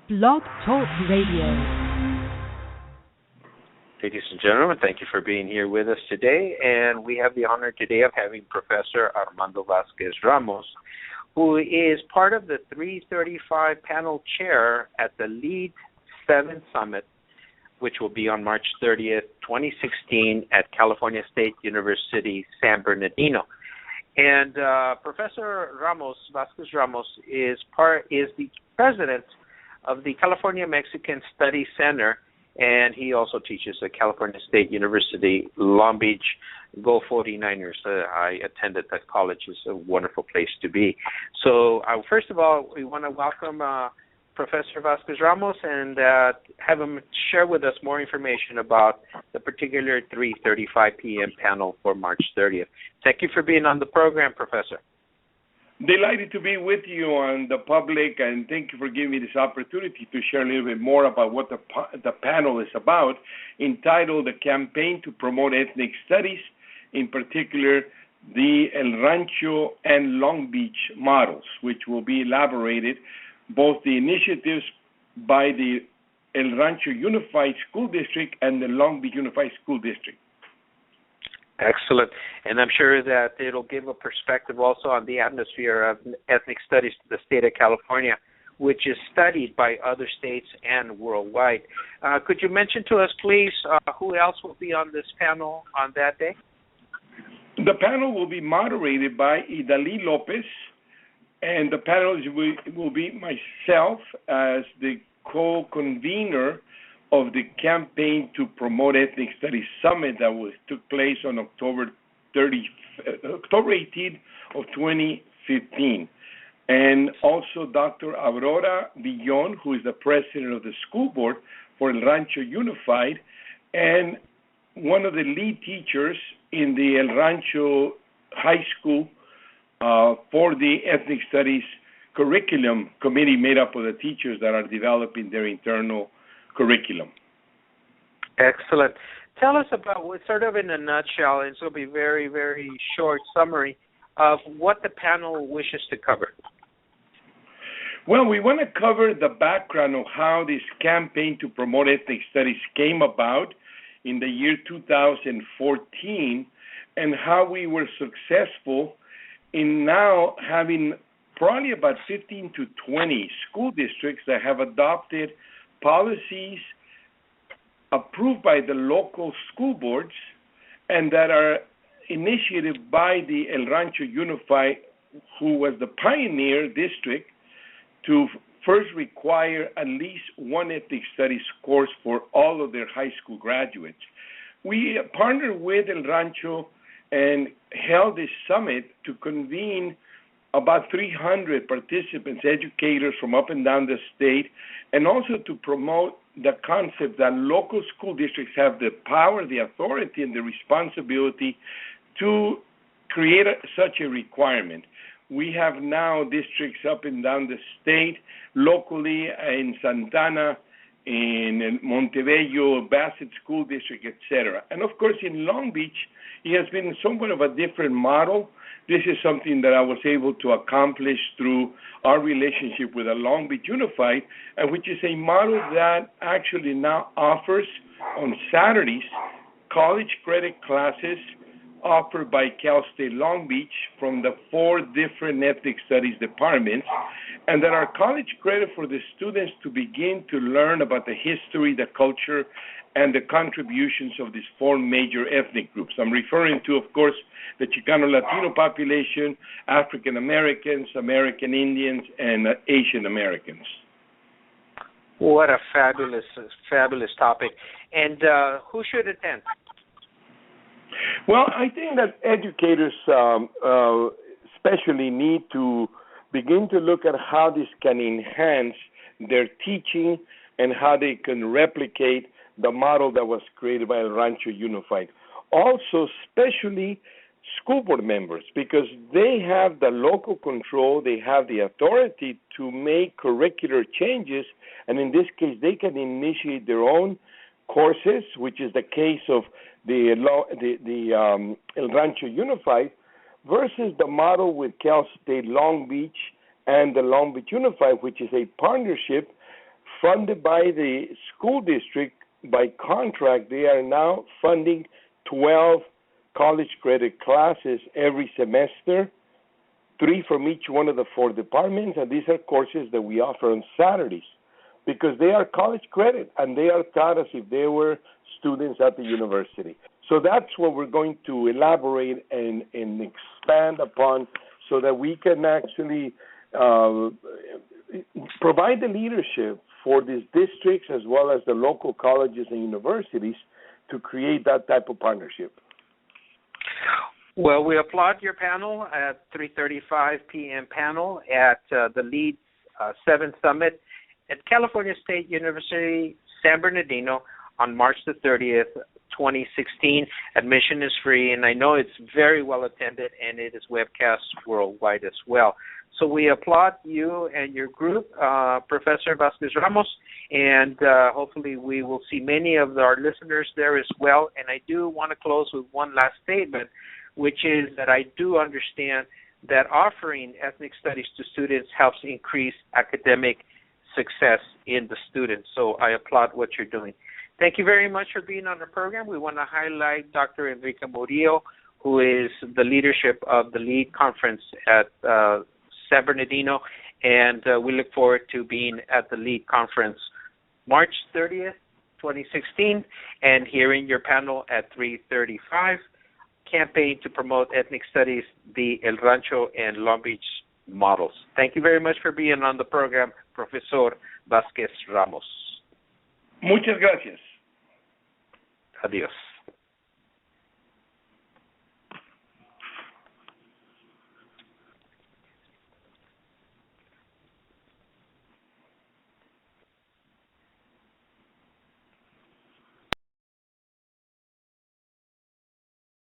Blog Talk Radio. Ladies and gentlemen, thank you for being here with us today. And we have the honor today of having Professor Armando Vázquez-Ramos, who is part of the 335 panel chair at the VII Summit, which will be on March 30th, 2016 at California State University, San Bernardino. And Professor Vázquez-Ramos is the president of the California Mexican Studies Center, and he also teaches at California State University, Long Beach. Go 49ers. I attended that college. It's a wonderful place to be. So first of all, we want to welcome Professor Vázquez-Ramos and have him share with us more information about the particular 3:35 p.m. panel for March 30th. Thank you for being on the program, Professor. Delighted to be with you on the public, and thank you for giving me this opportunity to share a little bit more about what the panel is about, entitled The Campaign to Promote Ethnic Studies, in particular the El Rancho and Long Beach models, which will be elaborated, both the initiatives by the El Rancho Unified School District and the Long Beach Unified School District. Excellent. And I'm sure that it'll give a perspective also on the atmosphere of ethnic studies to the state of California, which is studied by other states and worldwide. Could you mention to us, please, who else will be on this panel on that day? The panel will be moderated by Idalí Lopez, and the panel will be myself as the co-convener of the Campaign to Promote Ethnic Studies Summit that took place on October 18th of 2015. And also Dr. Aurora Villon, who is the president of the school board for El Rancho Unified, and one of the lead teachers in the El Rancho High School for the Ethnic Studies curriculum committee made up of the teachers that are developing their internal curriculum. Excellent. Tell us about, sort of in a nutshell, and this will be very, very short summary of what the panel wishes to cover. Well, we want to cover the background of how this campaign to promote ethnic studies came about in the year 2014 and how we were successful in now having probably about 15 to 20 school districts that have adopted policies approved by the local school boards and that are initiated by the El Rancho Unified, who was the pioneer district to first require at least one ethnic studies course for all of their high school graduates. We partnered with El Rancho and held this summit to convene about 300 participants, educators from up and down the state, and also to promote the concept that local school districts have the power, the authority, and the responsibility to create such a requirement. We have now districts up and down the state, locally in Santana, in Montebello, Bassett School District, etc. And of course, in Long Beach, it has been somewhat of a different model. This is something that I was able to accomplish through our relationship with the Long Beach Unified, and which is a model that actually now offers on Saturdays college credit classes offered by Cal State Long Beach from the 4 different ethnic studies departments, and that are college credit for the students to begin to learn about the history, the culture, and the contributions of these 4 major ethnic groups. I'm referring to, of course, the Chicano Latino population, African Americans, American Indians, and Asian Americans. What a fabulous topic. And who should attend? Well, I think that educators especially need to begin to look at how this can enhance their teaching and how they can replicate the model that was created by El Rancho Unified. Also, especially school board members, because they have the local control, they have the authority to make curricular changes, and in this case, they can initiate their own courses, which is the case of the El Rancho Unified, versus the model with Cal State Long Beach and the Long Beach Unified, which is a partnership funded by the school district. By contract, they are now funding 12 college credit classes every semester, 3 from each one of the 4 departments, and these are courses that we offer on Saturdays because they are college credit and they are taught as if they were students at the university. So that's what we're going to elaborate and expand upon so that we can actually provide the leadership for these districts as well as the local colleges and universities to create that type of partnership. Well, we applaud your panel at 3:35 p.m. panel at the LEAD 7 Summit at California State University, San Bernardino on March the 30th, 2016. Admission is free, and I know it's very well attended, and it is webcast worldwide as well. So we applaud you and your group, Professor Vázquez-Ramos, and hopefully we will see many of our listeners there as well. And I do want to close with one last statement, which is that I do understand that offering ethnic studies to students helps increase academic success in the students. So I applaud what you're doing. Thank you very much for being on the program. We want to highlight Dr. Enrique Murillo, who is the leadership of the LEAD conference at San Bernardino, and we look forward to being at the LEAD conference March 30th, 2016, and hearing your panel at 3:35, campaign to promote ethnic studies, the El Rancho and Long Beach models. Thank you very much for being on the program, Professor Vázquez-Ramos. Muchas gracias. Adiós.